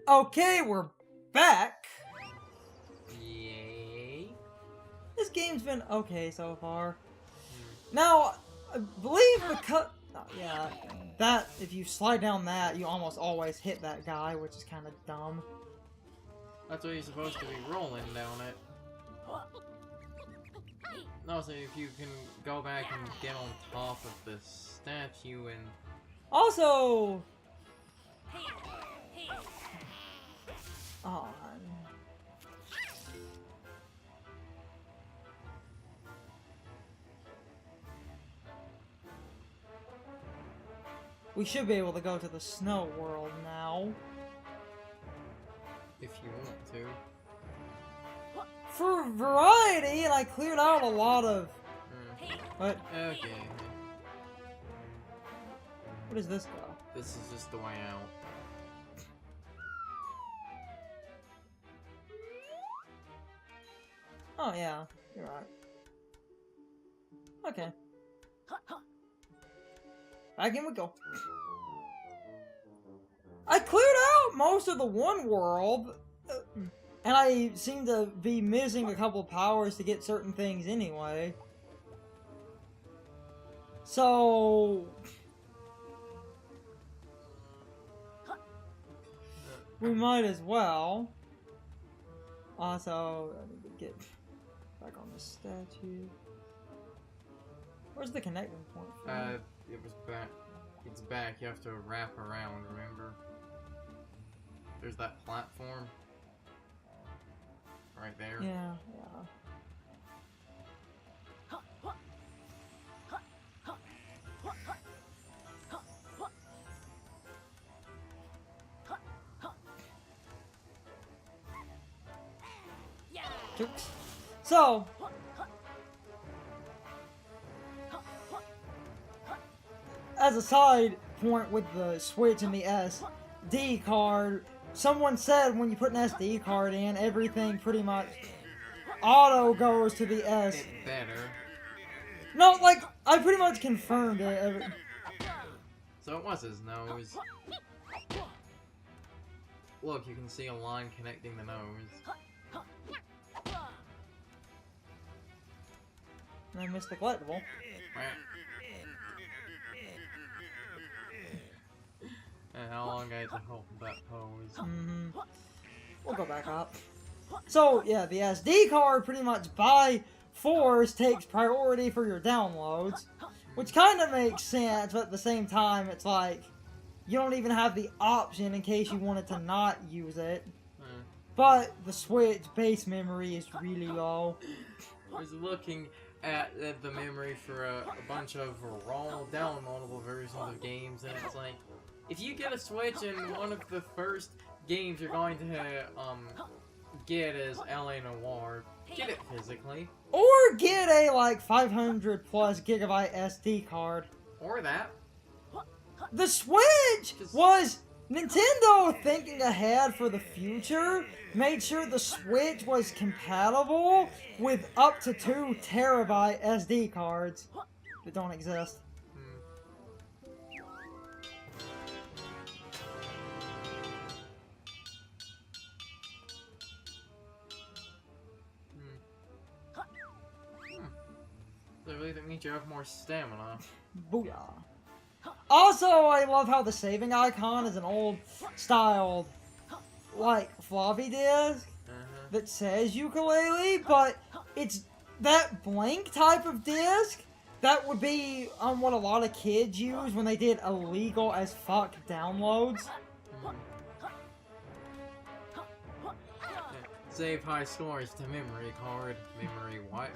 Okay, we're back. Yay. This game's been okay so far. Now, I believe because... yeah, that, if you slide down that, you almost always hit that guy, which is kind of dumb. That's what you're supposed to be rolling down it. No, so if you can go back and get on top of the statue and... Also... on. We should be able to go to the snow world now. If you want to. For variety, and I cleared out a lot of... What? Okay. What does this go? This is just the way out. Oh yeah, you're right. Okay. Back in we go. I cleared out most of the one world, and I seem to be missing a couple powers to get certain things anyway. So... we might as well. Also, I need to get back on the statue. Where's the connecting point from? It was back. It's back. You have to wrap around, remember? There's that platform. Right there. Yeah, yeah. So, as a side point with the Switch and the SD card, someone said when you put an SD card in, everything pretty much auto goes to the S. It's better. No, like, I pretty much confirmed it. So it was his nose. Look, you can see a line connecting the nose. And I missed the collectible. And how long I had to hold that pose. We'll go back up. So, yeah, the SD card pretty much by force takes priority for your downloads. Which kind of makes sense, but at the same time, it's like, you don't even have the option in case you wanted to not use it. But the Switch base memory is really low. I was looking at the memory for a bunch of raw downloadable versions of games, and it's like, if you get a Switch and one of the first games you're going to get is LA Noire, get it physically. Or get a like 500 plus gigabyte SD card. Or that. The Switch was Nintendo thinking ahead for the future, made sure the Switch was compatible with up to 2 terabyte SD cards that don't exist. So really that means you have more stamina. Booyah. Also, I love how the saving icon is an old styled, like, floppy disk that says Yooka-Laylee, but it's that blank type of disk that would be what a lot of kids use when they did illegal as fuck downloads. Save high scores to memory card. Memory what?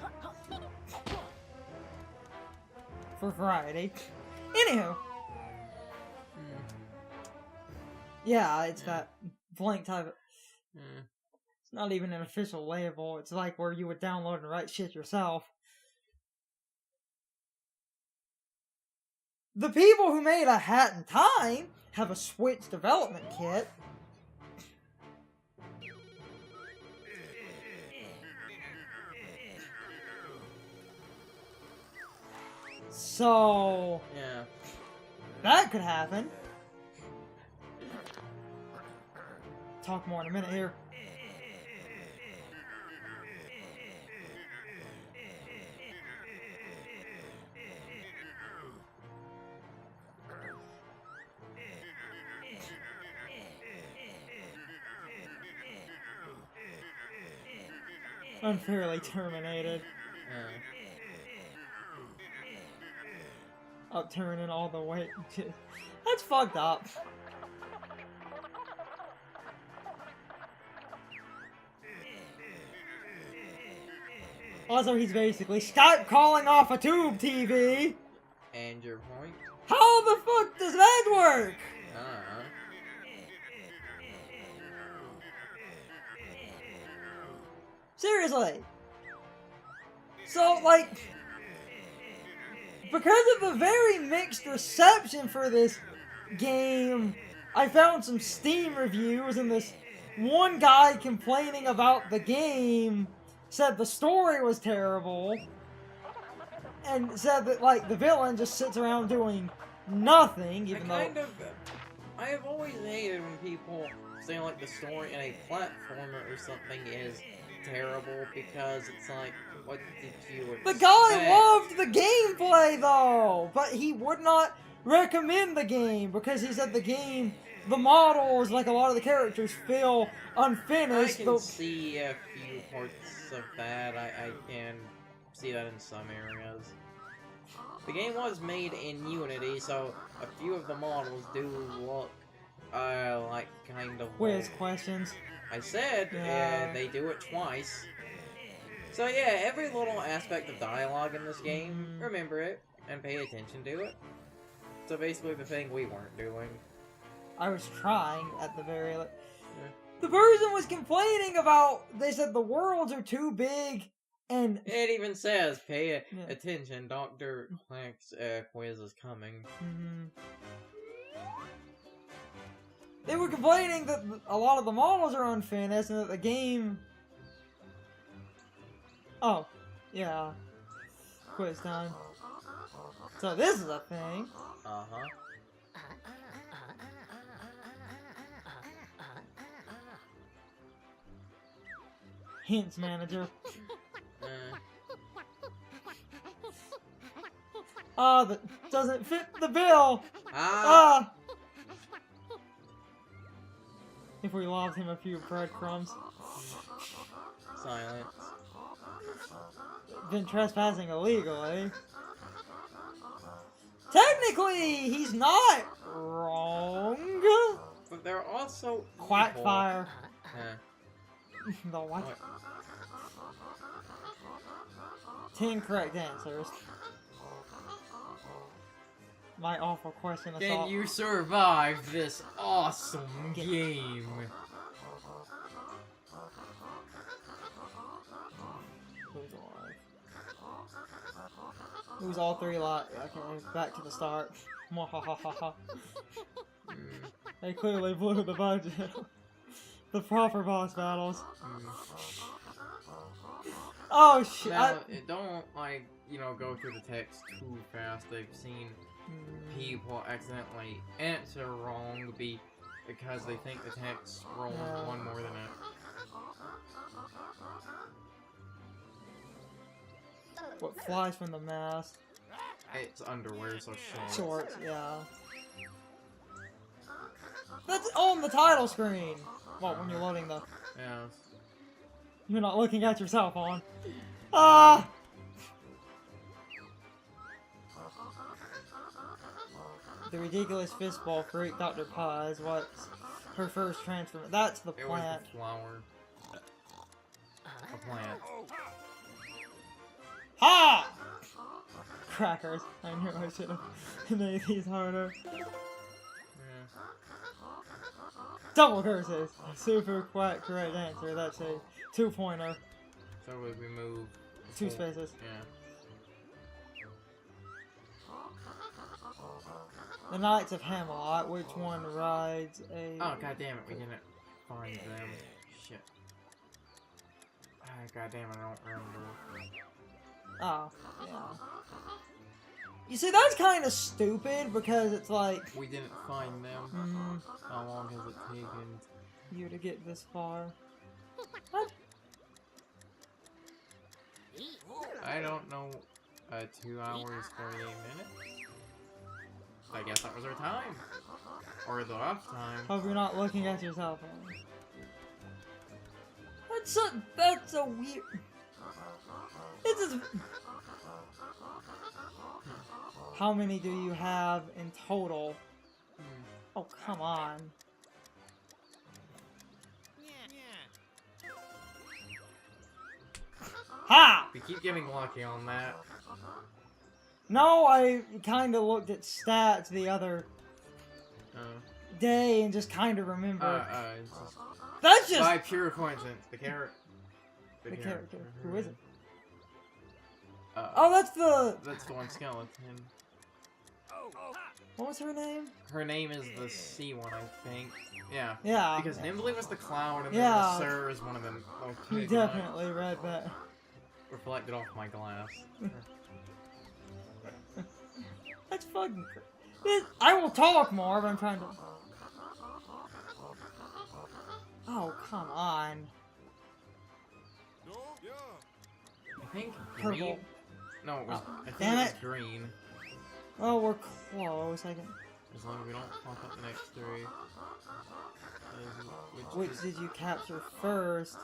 For variety. Anywho. Yeah, it's that blank type of... It's not even an official label. It's like where you would download and write shit yourself. The people who made A Hat in Time have a Switch development kit. So... yeah. That could happen. talk more in a minute here. Unfairly terminated. Upturning all the way. That's fucked up. Also, he's basically Skype calling off a tube TV. And your point? How the fuck does that work? Seriously. So, like, because of the very mixed reception for this game, I found some Steam reviews, and this one guy complaining about the game said the story was terrible, and said that, like, the villain just sits around doing nothing, even though... I have always hated when people say, like, the story in a platformer or something is terrible, because it's like, what did you expect? The guy loved the gameplay, though! But he would not recommend the game, because he said the game, the models, like a lot of the characters, feel unfinished. I can see a few parts of that. I can see that in some areas. The game was made in Unity, so a few of the models do look, like, kind of... Weird questions. I said, they do it twice. So yeah, every little aspect of dialogue in this game, remember it, and pay attention to it. So basically the thing we weren't doing. I was trying at the very... The person was complaining about, they said the worlds are too big, and... It even says, pay attention, Dr. Clank's quiz is coming. They were complaining that a lot of the models are unfinished, and that the game... Oh, yeah. Quiz time. So this is a thing. Hints manager. That doesn't fit the bill. If we lobbed him a few breadcrumbs. Silence. Been trespassing illegally. Technically, he's not wrong. But they're also Quackfire. The what? 10 correct answers. My awful question assault. Can you survive this awesome game? Who's all three lot? Okay, back to the start. They clearly blew the budget. The proper boss battles. Oh shit! Now, don't, like, you know, go through the text too fast. They've seen people accidentally answer wrong because they think the text rolls one more than it. What flies from the mask? It's underwear, so shorts. Shorts, yeah. That's on the title screen! Well, when you're loading the... Yeah. You're not looking at your cell phone. The ridiculous fistball freak Dr. Pie is what's her first transformation. That's the plant. It was the flower. A plant. Ha! Crackers. I knew I should have made these harder. Double curses! Super quack correct answer. That's a 2-pointer. So we move 2 spaces. Yeah. The Knights of Hamelot. Which one rides a... Oh, god damn it, we didn't find them. Shit. God damn it, I don't remember. Oh, yeah. You see, that's kind of stupid, because it's like... We didn't find them. How long has it taken? you to get this far. What? I don't know. 2 hours, 38 minutes? I guess that was our time. Or the off time. Hope you're not looking at your cell phone. That's a weird... This is... How many do you have in total? Oh, come on. Ha! We keep getting lucky on that. No, I kind of looked at stats the other day and just kind of remembered. It's just That's just... by pure coincidence. The character. Who is it? Oh, Oh, that's the... that's the one skeleton. What was her name? Her name is the C one, I think. Yeah. Yeah. Because Nimbly was the cloud, and Yeah. then the Sir is one of them. You Okay, definitely read that. reflected off my glass. That's fucking... I will talk more, but I'm trying to... Oh, come on. I think Purple. green. No, it was, I think damn it was it. green. Oh, we're close. I can... As long as we don't fuck up the next 3. Which did you capture first?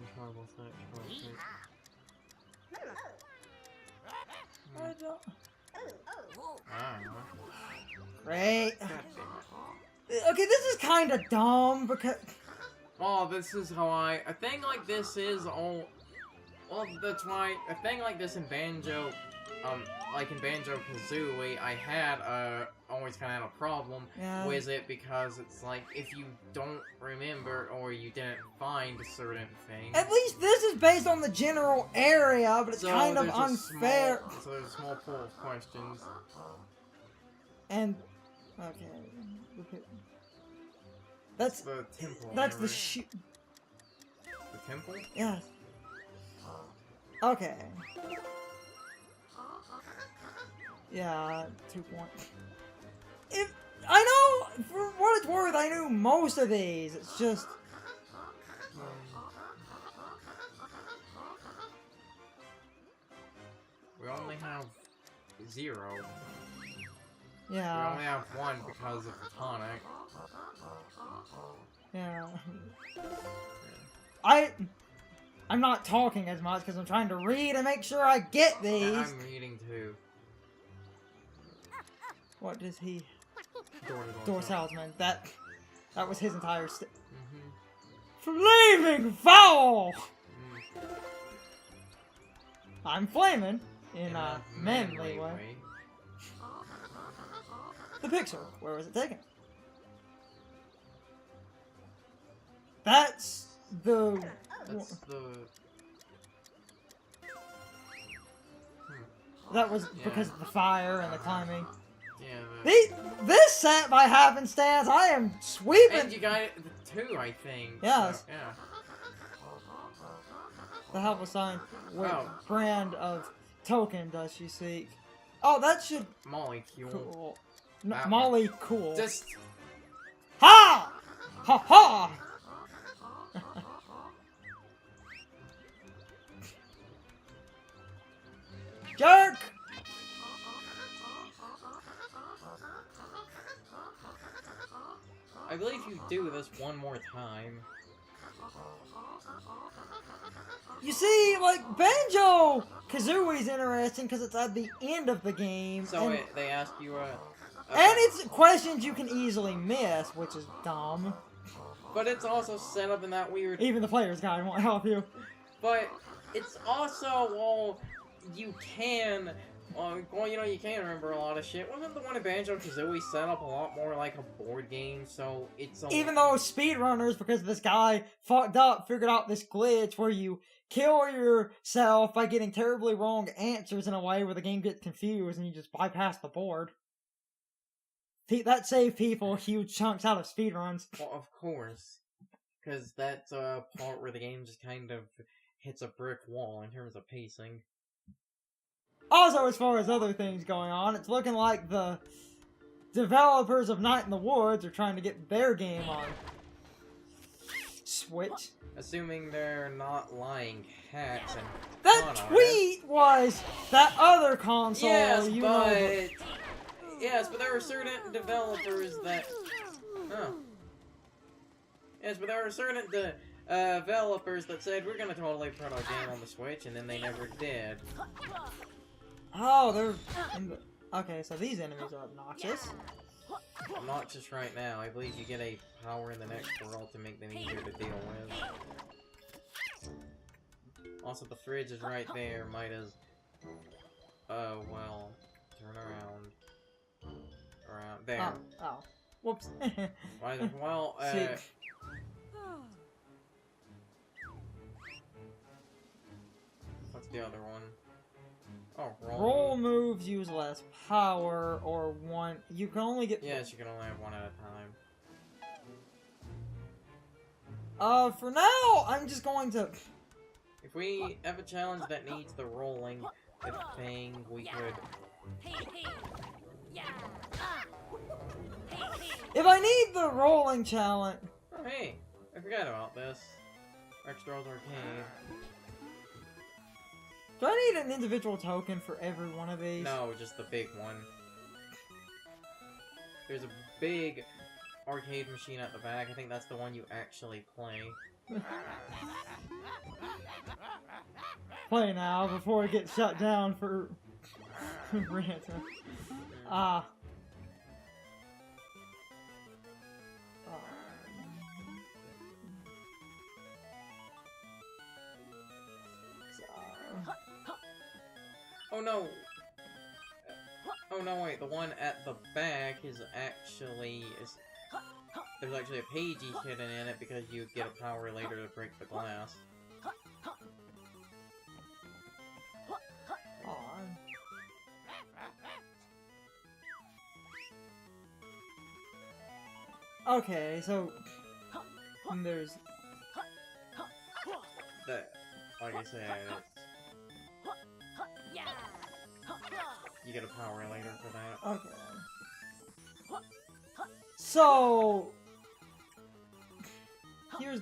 Incredible sex. I don't... I don't know. Great. God damn it. Okay, this is kind of dumb because... Oh, this is how a thing like this is all... Well, that's why, a thing like this in Banjo, like in Banjo-Kazooie, I had, always kind of had a problem with it because it's like, if you don't remember or you didn't find a certain thing... At least this is based on the general area, but it's So kind of there's unfair. So there's a small pool of questions. And... Okay. That's... The temple. That's the area. The temple? Yes. Okay. Yeah, 2 points. I know, for what it's worth, I knew most of these. It's just... We only have 0. Yeah. We only have 1 because of the tonic. Yeah. I'm not talking as much because I'm trying to read and make sure I get these. And I'm reading too. What does he... Door salesman. That was his entire Mm-hmm. Flaming foul! I'm flaming in a manly way. The picture. Where was it taken? That's the... That's the... That was because of the fire and the climbing. Yeah, This set by happenstance, I am sweeping... And you got it 2, I think. Yes. So, yeah. The helpful sign. What Oh. brand of token does she seek? Oh, that should... Molecule. Cool. No, That Molly cool. Just... Ha! Ha ha! Jerk! I believe you do this one more time. You see, like, Banjo-Kazooie's interesting because it's at the end of the game. So and, they ask you, and it's questions you can easily miss, which is dumb. But it's also set up in that weird... Even the player's guide won't help you. But it's also, well, you can... well, you know, you can remember a lot of shit. Wasn't the one in Banjo-Kazooie set up a lot more like a board game, so it's a... Even though speedrunners, because this guy fucked up, figured out this glitch where you kill yourself by getting terribly wrong answers in a way where the game gets confused and you just bypass the board. That saved people huge chunks out of speedruns. Well, of course. Because that's a part where the game just kind of hits a brick wall in terms of pacing. Also, as far as other things going on, it's looking like the developers of Night in the Woods are trying to get their game on Switch. Assuming they're not lying hacks and That tweet was that other console. Yes, you but know, yes, but there were certain developers that. Oh. Yes, but there were certain developers that said we're gonna totally put our game on the Switch, and then they never did. Oh, they're in the... Okay, so these enemies are obnoxious. Obnoxious right now. I believe you get a power in the next world to make them easier to deal with. Also, the fridge is right there. Might as... Oh, well... Turn around. Around. There. Oh. Whoops. Well, See. What's the other one? Oh, roll moves use less power, or one... You can only get... Yes, you can only have one at a time. For now, I'm just going to... If we have a challenge that needs the rolling, I think we could... If I need the rolling challenge... Oh, hey! I forgot about this. Rexdor's Arcade. Do I need an individual token for every one of these? No, just the big one. There's a big arcade machine at the back. I think that's the one you actually play. Play now before it gets shut down for ranting. Ah. Oh no! Oh no, wait, the one at the back is actually... There's actually a pagey hidden in it because you get a power later to break the glass. Okay, so... There's... Like I said, you get a power later for that. Okay. So... Here's...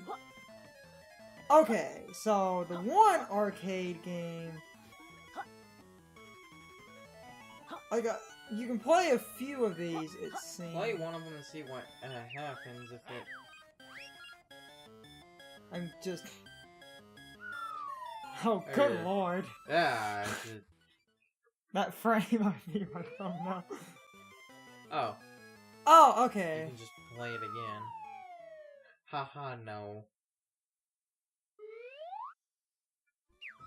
Okay, so the one arcade game... You can play a few of these, it seems. Play one of them and see what happens if it... I'm just... Oh, good lord. Yeah, That frame might be my phone now. Oh. Oh, okay. You can just play it again. Haha, no.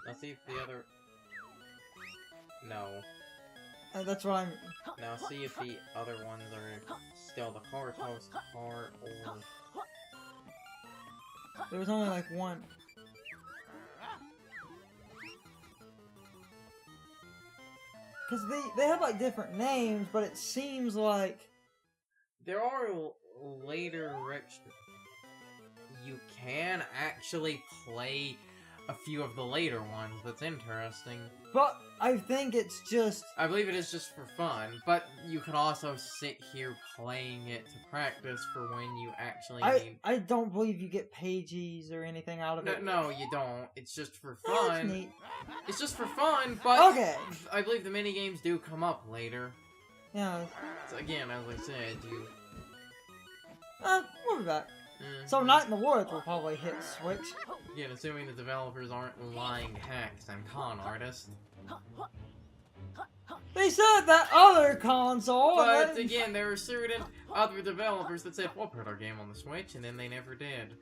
Now see if the other... No. That's what I'm... Now see if the other ones are still the car toast car or... There was only like one. Because they have like different names, but it seems like... There are later you can actually play a few of the later ones. That's interesting. But I think it's just... I believe it is just for fun, but you could also sit here playing it to practice for when you actually need... I don't believe you get pages or anything out of it. No, you don't. It's just for Oh, that's fun. neat. It's just for fun, but Okay. I believe the minigames do come up later. Yeah. So again, as I said, you... We'll be back. So Night in the Woods will probably hit Switch. Again, assuming the developers aren't lying hacks and con artists. They said that other console. But again, there were certain other developers that said, we'll put our game on the Switch, and then they never did.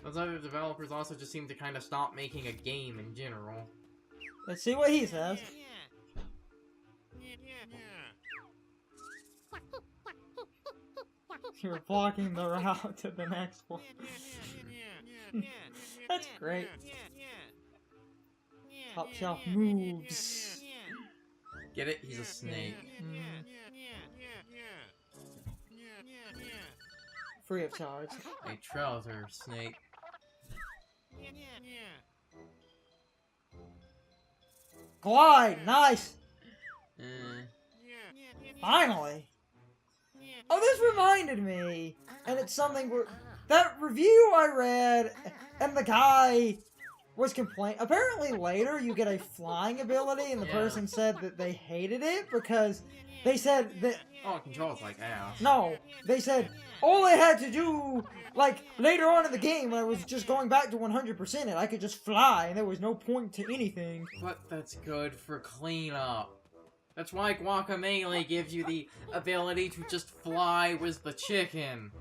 Those other developers also just seem to kind of stop making a game in general. Let's see what he says. You're blocking the route to the next one. That's great. Top shelf moves. Get it? He's a snake. Free of charge. A trouser snake. Glide! Nice! Finally. Oh, this reminded me, and it's something where that review I read, and the guy was complaining. Apparently, later you get a flying ability, and the person said that they hated it because they said that. Oh, it controls like ass. No, they said all I had to do, like later on in the game when I was just going back to 100% it, I could just fly, and there was no point to anything. But that's good for cleanup. That's why Yooka-Laylee gives you the ability to just fly with the chicken.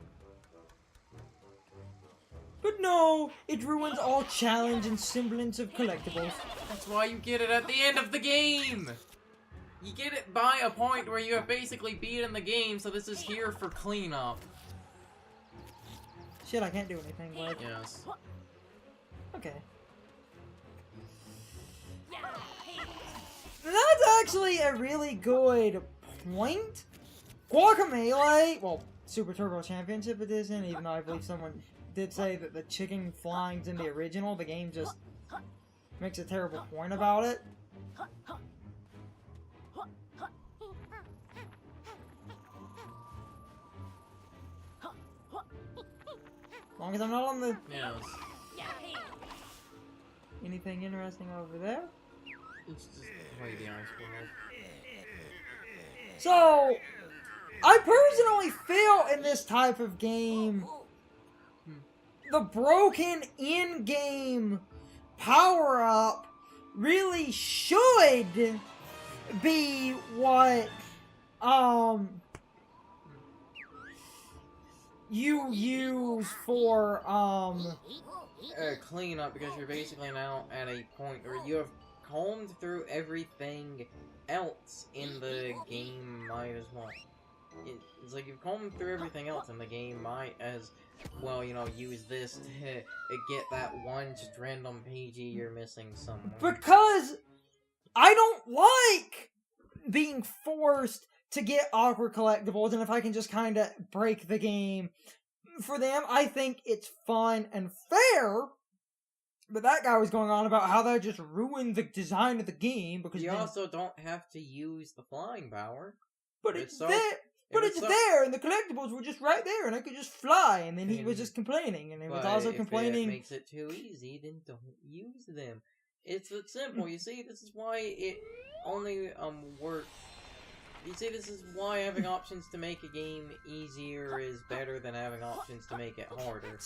But no, it ruins all challenge and semblance of collectibles. That's why you get it at the end of the game! You get it by a point where you have basically beaten the game, so this is here for cleanup. Shit, I can't do anything, like... Yes. Okay. That's actually a really good point. Yooka-Laylee, well, Super Turbo Championship Edition, even though I believe someone did say that the chicken flying's in the original, the game just makes a terrible point about it. As long as I'm not on the... Yes. Anything interesting over there? It's just play the ice world. So, I personally feel in this type of game, the broken in-game power-up really should be what, you use for, cleanup, because you're basically now at a point where you have combed through everything else in the game, might as well. It's like you've combed through everything else in the game, might as well, you know, use this to get that one just random PG you're missing somewhere. Because I don't like being forced to get awkward collectibles, and if I can just kind of break the game for them, I think it's fun and fair. But that guy was going on about how that just ruined the design of the game because you also don't have to use the flying power. But it's there. But it's there, and the collectibles were just right there, and I could just fly. And then he was just complaining, and he was also complaining. If it makes it too easy, then don't use them. It's that simple. You see, this is why it only works. You see, this is why having options to make a game easier is better than having options to make it harder.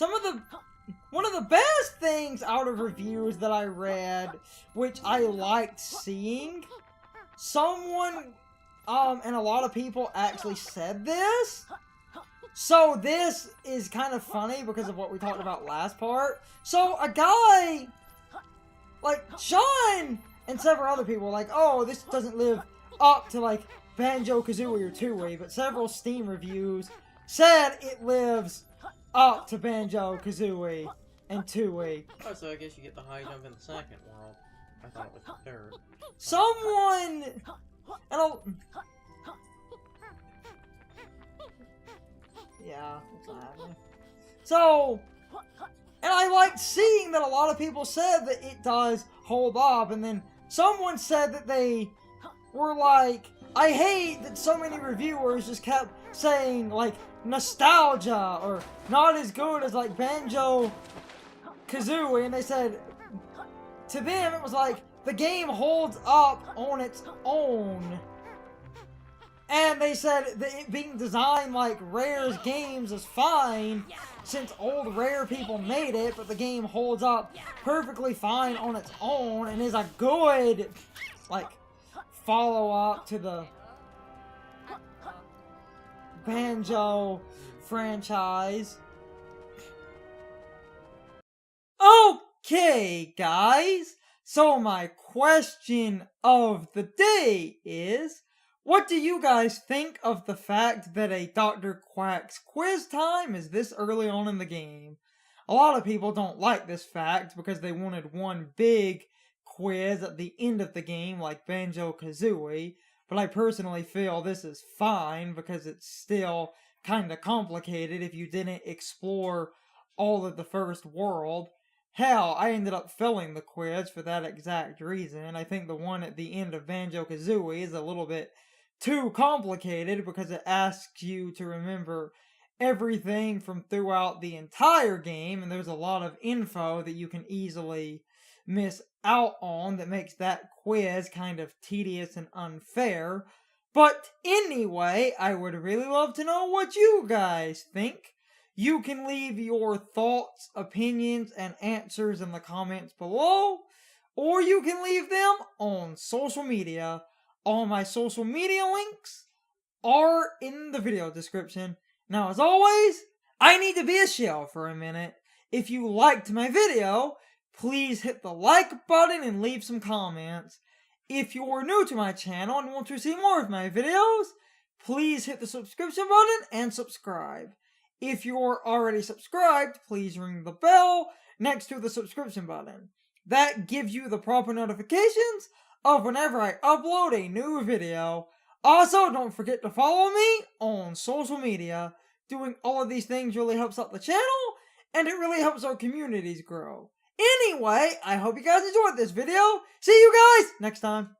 One of the best things out of reviews that I read, which I liked seeing, someone, and a lot of people actually said this. So this is kind of funny because of what we talked about last part. So a guy, like Sean and several other people were like, oh, this doesn't live up to like Banjo-Kazooie or Tooie, but several Steam reviews said it lives up to Banjo-Kazooie and Tooie. Oh, so I guess you get the high jump in the second world. I thought it was the third. Someone... Yeah, it's not happening. So... And I liked seeing that a lot of people said that it does hold up, and then someone said that they were like, I hate that so many reviewers just kept saying, like, nostalgia, or not as good as, like, Banjo-Kazooie, and they said, to them, it was like, the game holds up on its own. And they said that it being designed like Rare's games is fine, since old Rare people made it, but the game holds up perfectly fine on its own, and is a good, like, follow-up to the Banjo franchise. Okay, guys. So my question of the day is, what do you guys think of the fact that a Dr. Quack's quiz time is this early on in the game? A lot of people don't like this fact because they wanted one big quiz at the end of the game like Banjo-Kazooie, but I personally feel this is fine because it's still kinda complicated if you didn't explore all of the first world. Hell, I ended up failing the quiz for that exact reason. I think the one at the end of Banjo-Kazooie is a little bit too complicated because it asks you to remember everything from throughout the entire game, and there's a lot of info that you can easily miss out on that makes that quiz kind of tedious and unfair. But anyway, I would really love to know what you guys think. You can leave your thoughts, opinions, and answers in the comments below, or you can leave them on social media. All my social media links are in the video description. Now, as always, I need to be a shell for a minute. If you liked my video, please hit the like button and leave some comments. If you're new to my channel and want to see more of my videos, please hit the subscription button and subscribe. If you're already subscribed, please ring the bell next to the subscription button. That gives you the proper notifications of whenever I upload a new video. Also, don't forget to follow me on social media. Doing all of these things really helps out the channel, and it really helps our communities grow. Anyway, I hope you guys enjoyed this video. See you guys next time.